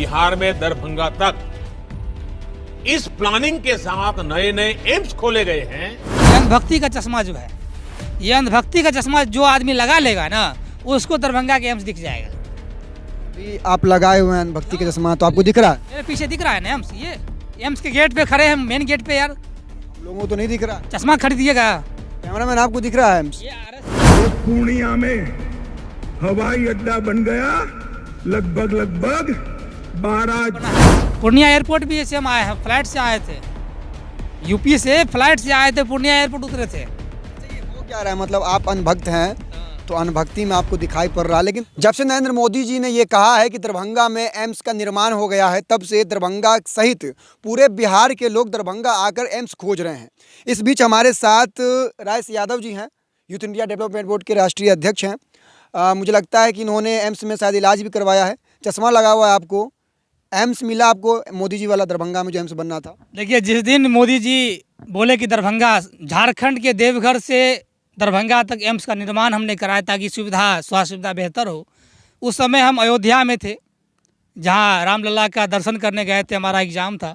बिहार में दरभंगा तक इस प्लानिंग के साथ नए नए एम्स खोले गए हैं। अंधभक्ति का चश्मा जो है, ये अंधभक्ति का चश्मा जो आदमी लगा लेगा ना, उसको दरभंगा के एम्स दिख जाएगा। अभी आप लगाए हुए हैं भक्ति का चश्मा, तो आपको दिख रहा है? मेरे पीछे दिख रहा है ना एम्स, ये एम्स के गेट पे खड़े हैं, मेन गेट पे यार। लोगों को तो नहीं दिख रहा। चश्मा खरीदिएगा। कैमरामैन आपको दिख रहा है एम्स? पूर्णिया में हवाई अड्डा बन गया, लगभग 12। पूर्णिया एयरपोर्ट भी ऐसे हम आए हैं, फ्लाइट से आए थे, यूपी से फ्लाइट से आए थे, पूर्णिया एयरपोर्ट उतरे थे। वो क्या रहा है, मतलब आप अनभक्त हैं तो अनभक्ति में आपको दिखाई पड़ रहा है। लेकिन जब से नरेंद्र मोदी जी ने ये कहा है कि दरभंगा में एम्स का निर्माण हो गया है, तब से दरभंगा सहित पूरे बिहार के लोग दरभंगा आकर एम्स खोज रहे हैं। इस बीच हमारे साथ रायस यादव जी हैं, यूथ इंडिया डेवलपमेंट बोर्ड के राष्ट्रीय अध्यक्ष हैं। मुझे लगता है कि इन्होंने एम्स में शायद इलाज भी करवाया है। चश्मा लगा हुआ है आपको, एम्स मिला आपको मोदी जी वाला दरभंगा में जो एम्स बनना था। देखिए, जिस दिन मोदी जी बोले कि दरभंगा, झारखंड के देवघर से दरभंगा तक एम्स का निर्माण हमने कराया ताकि स्वास्थ्य सुविधा बेहतर हो, उस समय हम अयोध्या में थे, जहां रामलला का दर्शन करने गए थे, हमारा एग्ज़ाम था।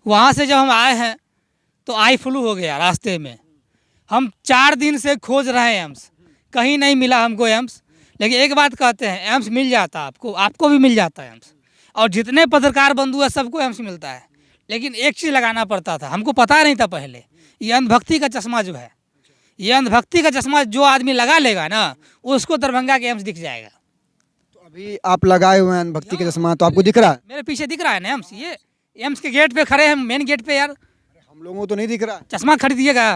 वहां से जब हम आए हैं तो आई फ्लू हो गया रास्ते में। हम 4 दिन से खोज रहे हैं एम्स, कहीं नहीं मिला हमको एम्स। लेकिन एक बात कहते हैं, एम्स मिल जाता आपको भी मिल जाता है एम्स, और जितने पत्रकार बंधु है सबको एम्स मिलता है। लेकिन एक चीज़ लगाना पड़ता था, हमको पता नहीं था पहले। ये अंधभक्ति का चश्मा जो है, ये अंधभक्ति का चश्मा जो आदमी लगा लेगा ना, उसको दरभंगा के एम्स दिख जाएगा। तो अभी आप लगाए हुए हैं भक्ति का चश्मा, तो आपको दिख रहा है? मेरे पीछे दिख रहा है ना एम्स, ये एम्स के गेट पे खड़े हैं, मेन गेट पे यार। हम लोगों को तो नहीं दिख रहा। चश्मा खरीदिएगा।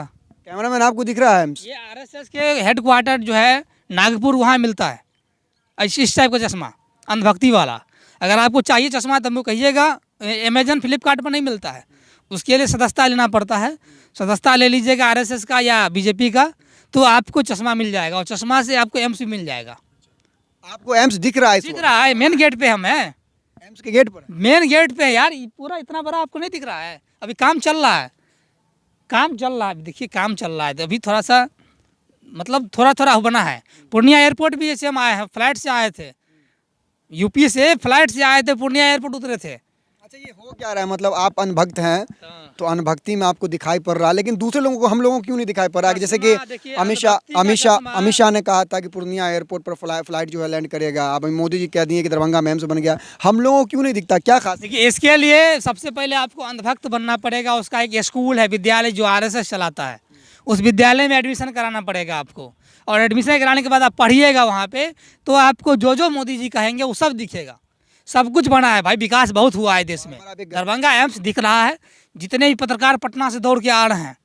कैमरामैन आपको दिख रहा है एम्स? ये आरएसएस के हेडक्वार्टर जो है नागपुर, वहाँ मिलता है इस टाइप का चश्मा, अंधभक्ति वाला। अगर आपको चाहिए चश्मा तो हमको कहिएगा। अमेजन फ्लिपकार्ट पर नहीं मिलता है, उसके लिए सदस्यता लेना पड़ता है। सदस्यता ले लीजिएगा आरएसएस का या बीजेपी का, तो आपको चश्मा मिल जाएगा, और चश्मा से आपको एम्स भी मिल जाएगा। आपको एम्स दिख रहा है? दिख रहा है, मेन गेट पे हम हैं। एम्स के गेट पर? मेन गेट पे यार, पूरा इतना बड़ा आपको नहीं दिख रहा है। अभी काम चल रहा है, देखिए काम चल रहा है। तो अभी थोड़ा सा मतलब थोड़ा बना है। पूर्णिया एयरपोर्ट भी जैसे हम आए हैं, फ्लाइट से आए थे, यूपी से फ्लाइट से आए थे, पूर्णिया एयरपोर्ट उतरे थे। अच्छा, ये हो क्या रहा है, मतलब आप अनभक्त हैं तो अनभक्ति में आपको दिखाई पड़ रहा है। लेकिन दूसरे लोगों को, हम लोगों को क्यों नहीं दिखाई पड़ रहा है? जैसे कि अमित शाह ने कहा था कि पूर्णिया एयरपोर्ट पर फ्लाइट जो है लैंड करेगा। अब मोदी जी कह दिए कि दरभंगा में एम्स बन गया। हम लोगों को क्यों नहीं दिखता, क्या खास? देखिए, इसके लिए सबसे पहले आपको अंधभक्त बनना पड़ेगा। उसका एक स्कूल है, विद्यालय जो आरएसएस चलाता है, उस विद्यालय में एडमिशन कराना पड़ेगा आपको। और एडमिशन कराने के बाद आप पढ़िएगा वहाँ पे, तो आपको जो मोदी जी कहेंगे वो सब दिखेगा। सब कुछ बना है भाई, विकास बहुत हुआ है देश में। दरभंगा एम्स दिख रहा है। जितने भी पत्रकार पटना से दौड़ के आ रहे हैं,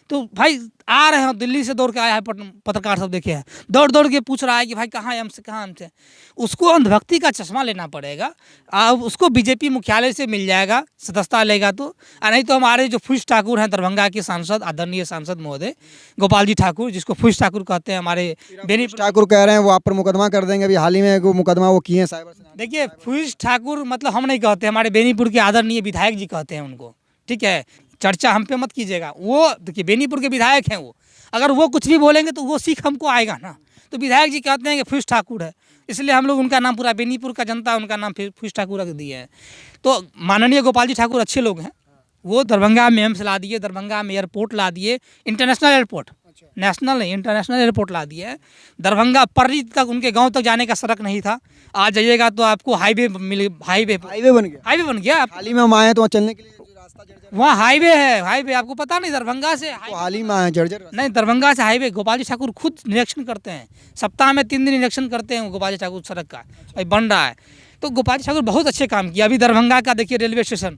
तो भाई आ रहे हैं, दिल्ली से दौड़ के आया है पत्रकार सब, देखे हैं, दौड़ के पूछ रहा है कि भाई कहाँ एम्स है। उसको अंधभक्ति का चश्मा लेना पड़ेगा। अब उसको बीजेपी मुख्यालय से मिल जाएगा, सदस्यता लेगा तो। नहीं तो हमारे जो फूस ठाकुर हैं दरभंगा के सांसद, आदरणीय सांसद महोदय गोपाल जी ठाकुर, जिसको फूस ठाकुर कहते हैं, हमारे बेनी ठाकुर कह रहे हैं वो आप पर मुकदमा कर देंगे। अभी हाल ही में वो मुकदमा वो किए हैं साइबर से। देखिए, फूस ठाकुर मतलब हम नहीं कहते, हमारे बेनीपुर के आदरणीय विधायक जी कहते हैं उनको, ठीक है। चर्चा हम पे मत कीजिएगा। वो देखिए बेनीपुर के विधायक हैं, वो अगर वो कुछ भी बोलेंगे तो वो सीख हमको आएगा ना। तो विधायक जी कहते हैं कि फूस ठाकुर है, इसलिए हम लोग उनका नाम, पूरा बेनीपुर का जनता उनका नाम फूस ठाकुर रख दिए हैं। तो माननीय गोपाल जी ठाकुर अच्छे लोग हैं, वो दरभंगा में एम्स ला दिए, दरभंगा में एयरपोर्ट ला दिए, इंटरनेशनल एयरपोर्ट, नेशनल नहीं इंटरनेशनल एयरपोर्ट ला दिया है। दरभंगा पर्री तक, उनके गांव तक जाने का सड़क नहीं था, आज जाइएगा तो आपको हाईवे बन गया। हाल ही में हम आए तो चलने के लिए वहाँ हाईवे है, हाईवे आपको पता नहीं, दरभंगा से हाल ही में आए जर्जर नहीं, दरभंगा से हाईवे। गोपाल जी ठाकुर खुद निरीक्षण करते हैं, सप्ताह में 3 दिन निरीक्षण करते हैं गोपाल जी ठाकुर सड़क का, अभी बन रहा है। तो गोपाल जी ठाकुर बहुत अच्छे काम किया। अभी दरभंगा का देखिए रेलवे स्टेशन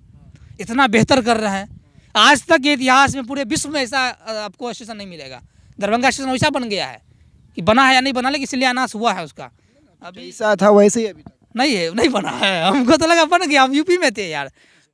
इतना बेहतर कर रहे हैं। आज तक के इतिहास में पूरे विश्व में ऐसा आपको स्टेशन नहीं मिलेगा। दरभंगा स्टेशन वैसा बन गया है कि बना है या नहीं बना, लेकिन शिलान्यास हुआ है उसका। अभी ऐसा था वैसे ही अभी तक नहीं है, नहीं बना है। हमको तो लगा बन गया, हम यूपी में थे यार।